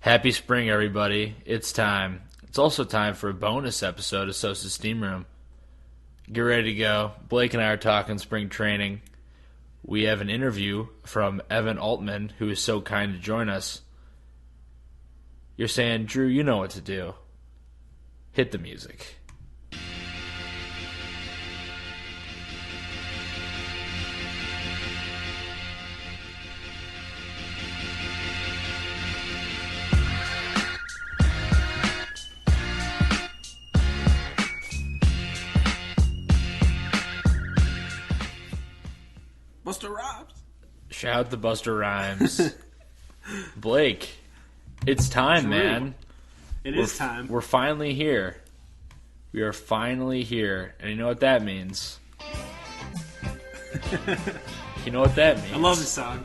Happy spring, everybody. It's time. It's also time for a bonus episode of Sosa's Steam Room. Get ready to go. Blake and I are talking spring training. We have an interview from Evan Altman, who is so kind to join us. You're saying, Drew, you know what to do. Hit the music. Buster Rhymes. Shout out to Buster Rhymes. Blake, it's time, Drew. man. It is time. We're finally here. We are finally here. And you know what that means? You know what that means? I love this song.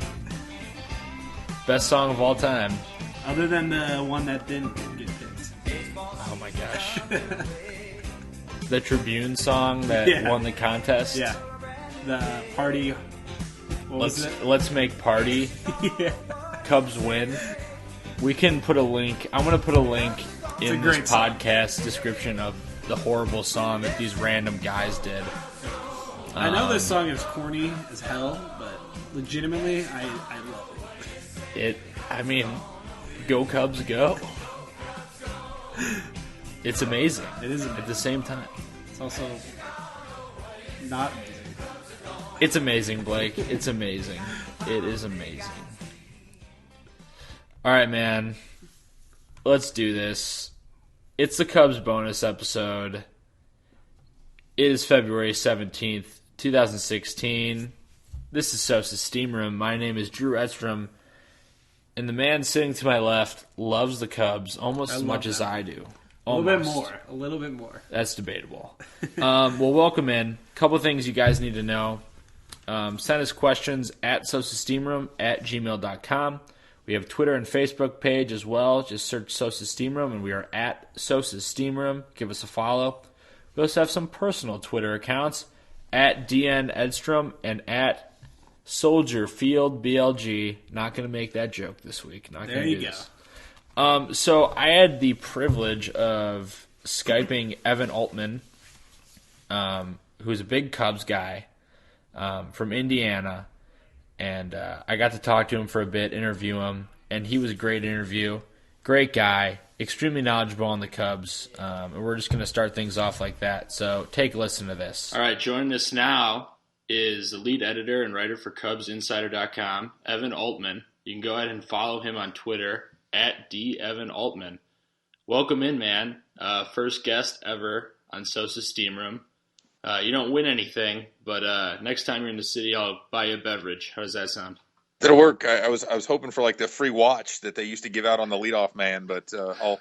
Best song of all time. Other than the one that didn't get picked. Oh my gosh. The Tribune song that won the contest? Yeah. The party. What was it? Let's make party. Yeah. Cubs win. We can put a link. I'm going to put a link in this podcast description of the horrible song that these random guys did. I know this song is corny as hell, but legitimately, I love it. Go Cubs, go. It's amazing. It is amazing. At the same time. It's also not amazing. It's amazing, Blake. It's amazing. It is amazing. All right, man. Let's do this. It's the Cubs bonus episode. It is February 17th, 2016. This is Sosa's Steam Room. My name is Drew Edstrom. And the man sitting to my left loves the Cubs almost as much as I do. Almost. A little bit more. That's debatable. Well, welcome in. A couple things you guys need to know. Send us questions at sosassteamroom@gmail.com. We have a Twitter and Facebook page as well. Just search Sosa's Steam Room, and we are at Sosa's Steam Room. Give us a follow. We also have some personal Twitter accounts, at DN Edstrom and at SoldierFieldBLG. Not going to make that joke this week. Not there gonna you do go. This. So I had the privilege of Skyping Evan Altman, who's a big Cubs guy from Indiana, and I got to talk to him for a bit, interview him, and he was a great interview. Great guy, extremely knowledgeable on the Cubs, and we're just going to start things off like that. So take a listen to this. All right, joining us now is the lead editor and writer for CubsInsider.com, Evan Altman. You can go ahead and follow him on Twitter, at @DEvanAltman. Welcome in, man. First guest ever on Sosa's Steam Room. You don't win anything, but next time you're in the city, I'll buy you a beverage. How does that sound? That'll work. I was hoping for like the free watch that they used to give out on the leadoff man, but I'll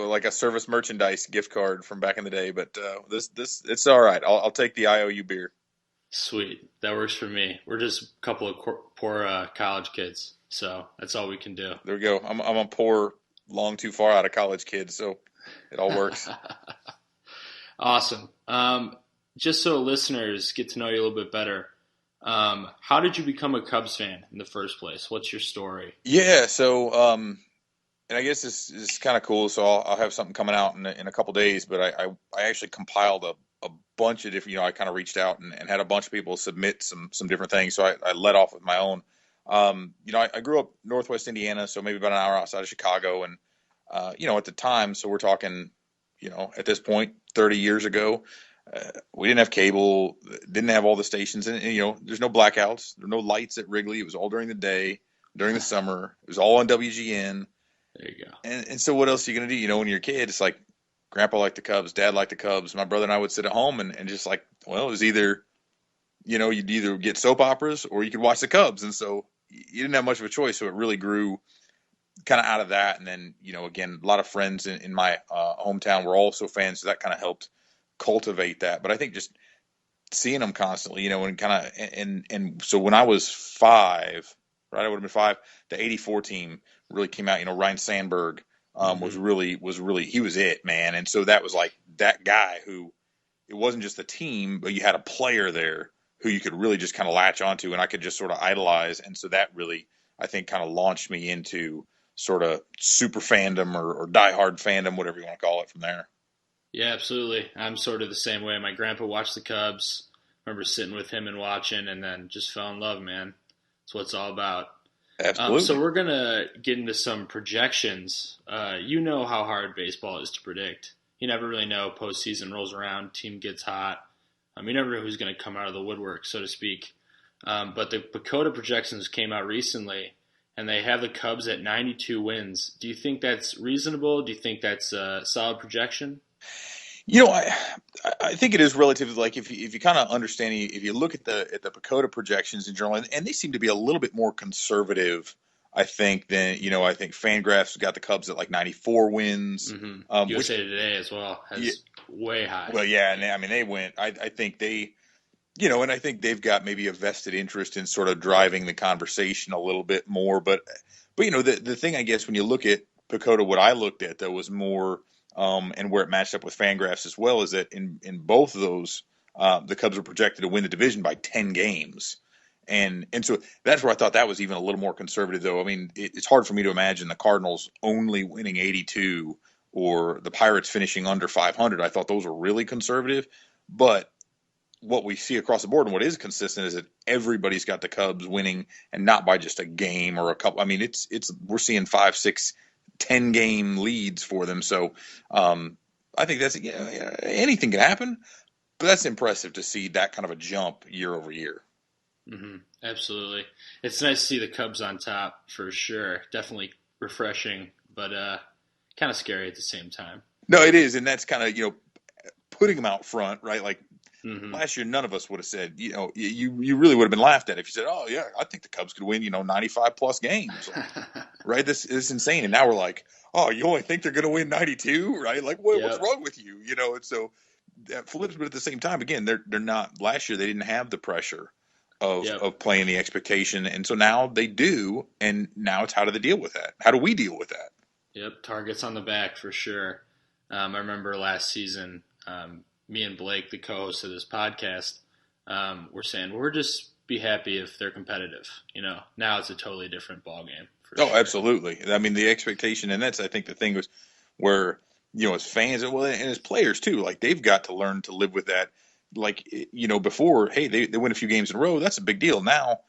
like a service merchandise gift card from back in the day. But this it's all right. I'll take the IOU beer. Sweet, that works for me. We're just a couple of poor college kids, so that's all we can do. There we go. I'm a poor, long too far out of college kid, so it all works. Awesome. Just so listeners get to know you a little bit better, how did you become a Cubs fan in the first place? What's your story? Yeah, so and I guess this is kind of cool. So I'll have something coming out in a couple days, but I actually compiled a bunch of different. I kind of reached out and had a bunch of people submit some different things. So I led off with my own. I grew up Northwest Indiana, so maybe about an hour outside of Chicago, and at the time, so we're talking, at this point, 30 years ago. We didn't have cable, didn't have all the stations, and there's no blackouts, there's no lights at Wrigley. It was all during the day, during the summer. It was all on WGN. There you go. And so what else are you going to do? When you're a kid, it's like Grandpa liked the Cubs, Dad liked the Cubs. My brother and I would sit at home and just like, well, it was either, you'd either get soap operas or you could watch the Cubs. And so you didn't have much of a choice. So it really grew kind of out of that. And then, again, a lot of friends in my hometown were also fans. So that kind of helped cultivate that. But I think just seeing them constantly, and kind of, and so when I was 5, right, I would have been 5, the 84 team really came out. Ryan Sandberg was really, he was it, man. And so that was like that guy who, it wasn't just the team, but you had a player there who you could really just kind of latch onto, and I could just sort of idolize. And so that really, I think, kind of launched me into sort of super fandom or diehard fandom, whatever you want to call it, from there. Yeah, absolutely. I'm sort of the same way. My grandpa watched the Cubs. Remember sitting with him and watching, and then just fell in love, man. That's what it's all about. So Absolutely. we're gonna get into some projections. You know how hard baseball is to predict. You never really know. Postseason rolls around, team gets hot. You never know who's going to come out of the woodwork, so to speak. But the PECOTA projections came out recently, and they have the Cubs at 92 wins. Do you think that's reasonable? Do you think that's a solid projection? I think it is relatively, like, if you kind of understand, if you look at the PECOTA projections in general, and they seem to be a little bit more conservative, I think, than I think Fangraphs got the Cubs at like 94 wins, which, USA Today as well yeah, has way high. well, yeah, and I mean they went. I think they, and I think they've got maybe a vested interest in sort of driving the conversation a little bit more. But the thing, I guess, when you look at PECOTA, what I looked at though was more, and where it matched up with Fangraphs as well, is that in both of those, the Cubs were projected to win the division by 10 games. And so that's where I thought that was even a little more conservative, though. I mean, it's hard for me to imagine the Cardinals only winning 82 or the Pirates finishing under 500. I thought those were really conservative. But what we see across the board and what is consistent is that everybody's got the Cubs winning, and not by just a game or a couple. I mean, it's we're seeing 5, 6, 10 game leads for them. So I think that's, anything can happen, but that's impressive to see that kind of a jump year over year. Absolutely. It's nice to see the Cubs on top for sure. Definitely refreshing, but kind of scary at the same time. No, it is, and that's kind of putting them out front, right? Like Mm-hmm. last year, none of us would have said, you really would have been laughed at if you said, oh yeah, I think the Cubs could win 95 plus games, right? This is insane, and now we're like, oh, you only think they're going to win 92, right? Like what's wrong with you, And so that flips, but at the same time, again, they're not. Last year, they didn't have the pressure of playing the expectation, and so now they do, and now it's how do they deal with that? How do we deal with that? Yep, targets on the back for sure. I remember last season, me and Blake, the co-host of this podcast, were saying we're just be happy if they're competitive. Now it's a totally different ballgame. Oh, sure. absolutely. I mean, the expectation, and that's, I think, the thing was where, as fans, well, and as players too, like they've got to learn to live with that. Like, before, hey, they win a few games in a row, that's a big deal. Now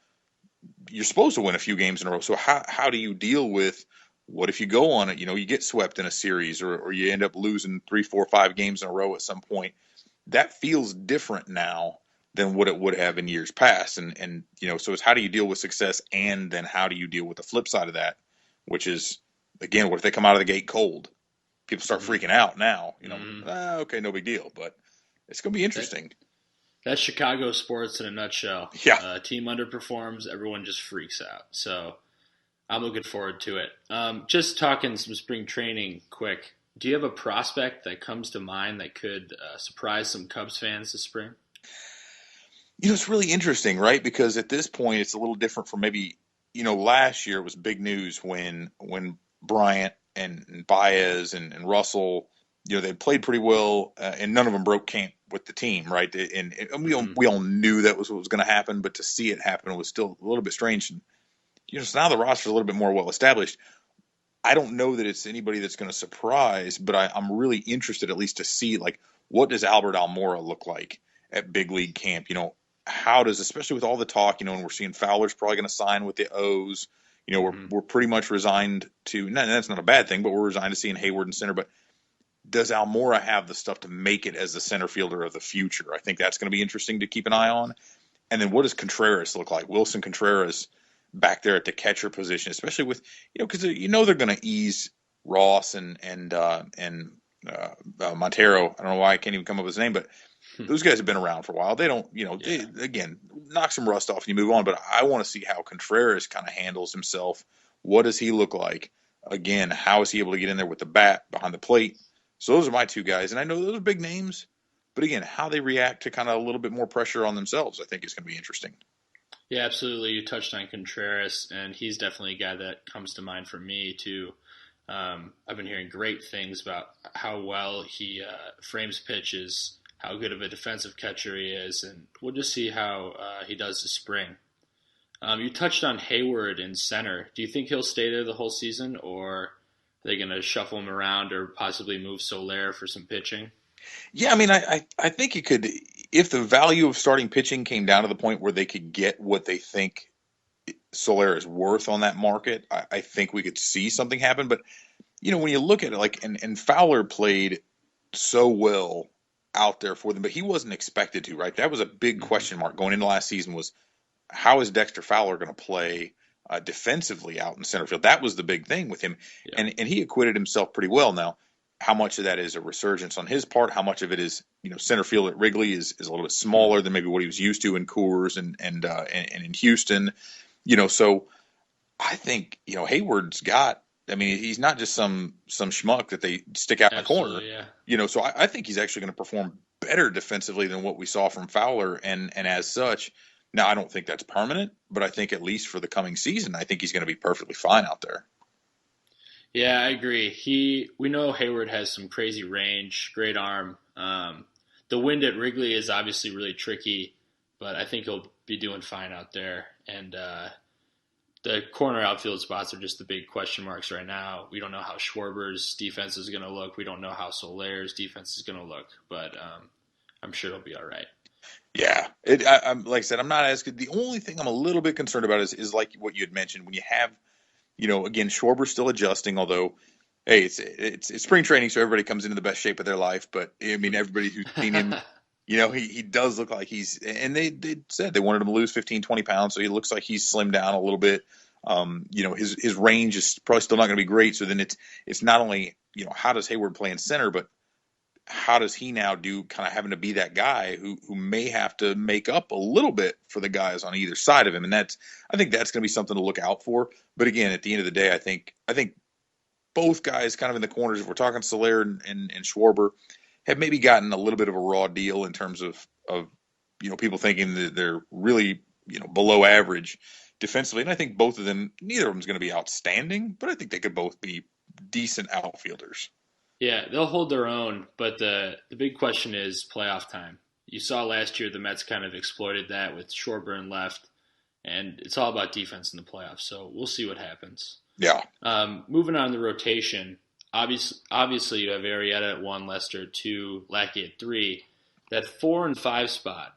you're supposed to win a few games in a row. So how do you deal with, what if you go on it, you get swept in a series, or you end up losing 3, 4, 5 games in a row at some point? That feels different now than what it would have in years past. And so it's how do you deal with success, and then how do you deal with the flip side of that, which is, again, what if they come out of the gate cold? People start freaking out now, okay, no big deal, but it's going to be interesting. That's Chicago sports in a nutshell. Yeah. Team underperforms, everyone just freaks out. So I'm looking forward to it. Just talking some spring training quick. Do you have a prospect that comes to mind that could surprise some Cubs fans this spring? It's really interesting, right? Because at this point, it's a little different from maybe, last year it was big news when Bryant and Baez and Russell, they played pretty well, and none of them broke camp with the team, right? And we all knew that was what was going to happen, but to see it happen was still a little bit strange. And, so now the roster is a little bit more well established. I don't know that it's anybody that's going to surprise, but I'm really interested at least to see, like, what does Albert Almora look like at big league camp? How does, especially with all the talk, and we're seeing Fowler's probably going to sign with the O's. We're pretty much resigned to, no, that's not a bad thing, but we're resigned to seeing Heyward in center. But does Almora have the stuff to make it as the center fielder of the future? I think that's going to be interesting to keep an eye on. And then what does Contreras look like? Wilson Contreras back there at the catcher position, especially with, because they're going to ease Ross and Montero. I don't know why I can't even come up with his name, but those guys have been around for a while. They don't, they, again, knock some rust off and you move on. But I want to see how Contreras kind of handles himself. What does he look like? Again, how is he able to get in there with the bat behind the plate? So those are my two guys. And I know those are big names, but again, how they react to kind of a little bit more pressure on themselves, I think is going to be interesting. Yeah, absolutely. You touched on Contreras, and he's definitely a guy that comes to mind for me, too. I've been hearing great things about how well he frames pitches, how good of a defensive catcher he is, and we'll just see how he does this spring. You touched on Heyward in center. Do you think he'll stay there the whole season, or are they going to shuffle him around or possibly move Soler for some pitching? Yeah, I mean, I think it could, if the value of starting pitching came down to the point where they could get what they think Soler is worth on that market, I think we could see something happen. But, when you look at it, like, and Fowler played so well out there for them, but he wasn't expected to, right? That was a big question mark going into last season, was how is Dexter Fowler going to play defensively out in center field? That was the big thing with him. Yeah. And he acquitted himself pretty well. Now, how much of that is a resurgence on his part? How much of it is, center field at Wrigley is a little bit smaller than maybe what he was used to in Coors and in Houston, so I think, Heyward's got, I mean, he's not just some schmuck that they stick out in the corner, yeah. So I think he's actually going to perform better defensively than what we saw from Fowler. And as such, now I don't think that's permanent, but I think at least for the coming season, I think he's going to be perfectly fine out there. Yeah, I agree. We know Heyward has some crazy range, great arm. The wind at Wrigley is obviously really tricky, but I think he'll be doing fine out there. And the corner outfield spots are just the big question marks right now. We don't know how Schwarber's defense is going to look. We don't know how Soler's defense is going to look, but I'm sure it'll be all right. Yeah, I'm like I said, I'm not as good. The only thing I'm a little bit concerned about is like what you had mentioned when you have, again, Schwarber's still adjusting. Although, hey, it's spring training, so everybody comes into the best shape of their life. But I mean, everybody who's seen him, he does look like he's. And they said they wanted him to lose 15, 20 pounds, so he looks like he's slimmed down a little bit. His range is probably still not going to be great. So then it's not only how does Heyward play in center, but how does he now do, kind of having to be that guy who may have to make up a little bit for the guys on either side of him. And I think that's going to be something to look out for. But again, at the end of the day, I think both guys kind of in the corners, if we're talking Soler and Schwarber, have maybe gotten a little bit of a raw deal in terms of people thinking that they're really, below average defensively. And I think both of them, neither of them is going to be outstanding, but I think they could both be decent outfielders. Yeah, they'll hold their own, but the big question is playoff time. You saw last year the Mets kind of exploited that with Schwarber in left, and it's all about defense in the playoffs, so we'll see what happens. Yeah. Moving on to the rotation, obviously you have Arrieta at 1, Lester at 2, Lackey at 3. That 4 and 5 spot,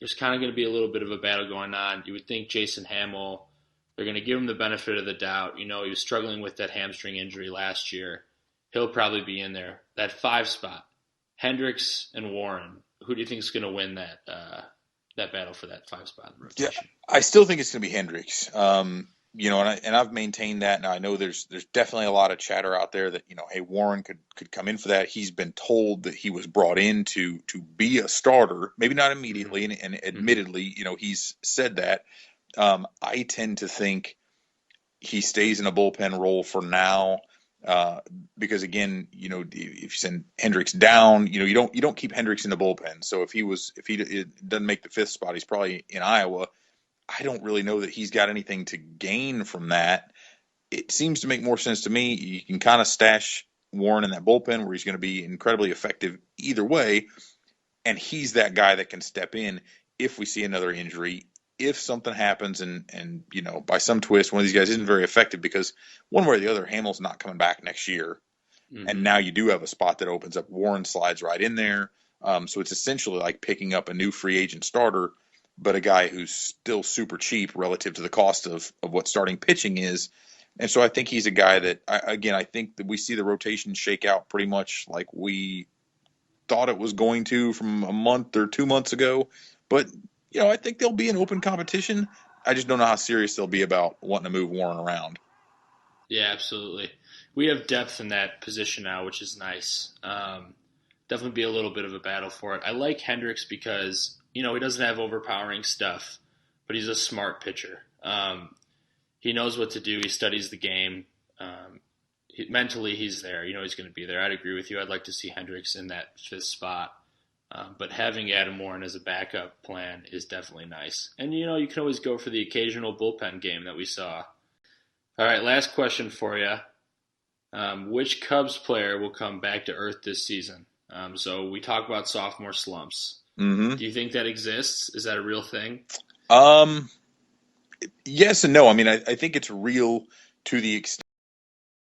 there's kind of going to be a little bit of a battle going on. You would think Jason Hamill, they're going to give him the benefit of the doubt. He was struggling with that hamstring injury last year. He'll probably be in there. That 5 spot, Hendricks and Warren. Who do you think is going to win that battle for that 5 spot in the rotation? Yeah, I still think it's going to be Hendricks. And I've maintained that. Now I know there's definitely a lot of chatter out there that hey, Warren could come in for that. He's been told that he was brought in to be a starter, maybe not immediately, and admittedly, he's said that. I tend to think he stays in a bullpen role for now. Because again, if you send Hendricks down, you don't keep Hendricks in the bullpen. So if he doesn't make the 5th spot, he's probably in Iowa. I don't really know that he's got anything to gain from that. It seems to make more sense to me. You can kind of stash Warren in that bullpen where he's going to be incredibly effective either way. And he's that guy that can step in if we see another injury, if something happens and by some twist, one of these guys isn't very effective, because one way or the other, Hamill's not coming back next year. Mm-hmm. And now you do have a spot that opens up. Warren slides right in there. So it's essentially like picking up a new free agent starter, but a guy who's still super cheap relative to the cost of what starting pitching is. And so I think he's a guy that, I think that we see the rotation shake out pretty much like we thought it was going to from a month or 2 months ago. But I think they'll be in open competition. I just don't know how serious they'll be about wanting to move Warren around. Yeah, absolutely. We have depth in that position now, which is nice. Definitely be a little bit of a battle for it. I like Hendricks because, he doesn't have overpowering stuff, but he's a smart pitcher. He knows what to do. He studies the game. Mentally, he's there. He's going to be there. I'd agree with you. I'd like to see Hendricks in that 5th spot. But having Adam Warren as a backup plan is definitely nice. And, you can always go for the occasional bullpen game that we saw. All right, last question for you. Which Cubs player will come back to earth this season? So we talk about sophomore slumps. Mm-hmm. Do you think that exists? Is that a real thing? Yes and no. I mean, I think it's real to the extent